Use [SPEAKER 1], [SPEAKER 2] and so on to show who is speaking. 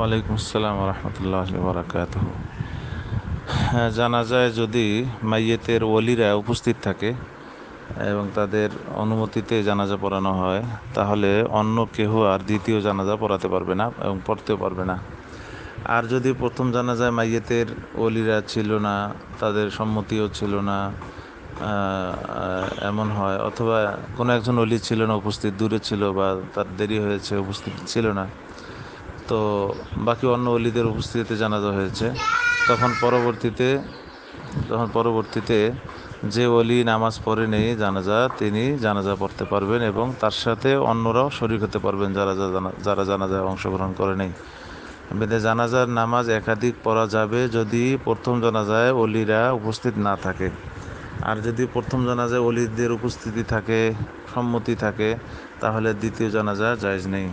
[SPEAKER 1] ওয়ালাইকুম আসসালাম রহমতুল্লাহ বারাকাতুহু। হ্যাঁ, জানা যায় যদি মাইয়েতের ওলিরা উপস্থিত থাকে এবং তাদের অনুমতিতে জানাজা পড়ানো হয়, তাহলে অন্য কেহ আর দ্বিতীয় জানাজা পড়াতে পারবে না এবং পড়তেও পারবে না। আর যদি প্রথম জানাজায় মাইয়েতের ওলিরা ছিল না, তাদের সম্মতিও ছিল না, এমন হয়, অথবা কোনো একজন ওলি ছিল না, উপস্থিত দূরে ছিল বা তার দেরি হয়েছে, উপস্থিত ছিল না, তো বাকি অন্য ওলিদের উপস্থিতিতে জানাজা হয়েছে, তখন পরবর্তীতে যে ওলি নামাজ পড়ে নেই জানাজা, তিনি জানাজা পড়তে পারবেন এবং তার সাথে অন্যরাও শরীক হতে পারবেন যারা জানাজায় অংশগ্রহণ করে নেই। বেদে জানাজার নামাজ একাধিক পড়া যাবে যদি প্রথম জানাজায় ওলিরা উপস্থিত না থাকে। আর যদি প্রথম জানাজায় ওলিদের উপস্থিতি থাকে, সম্মতি থাকে, তাহলে দ্বিতীয় জানাজা জায়েজ নেই।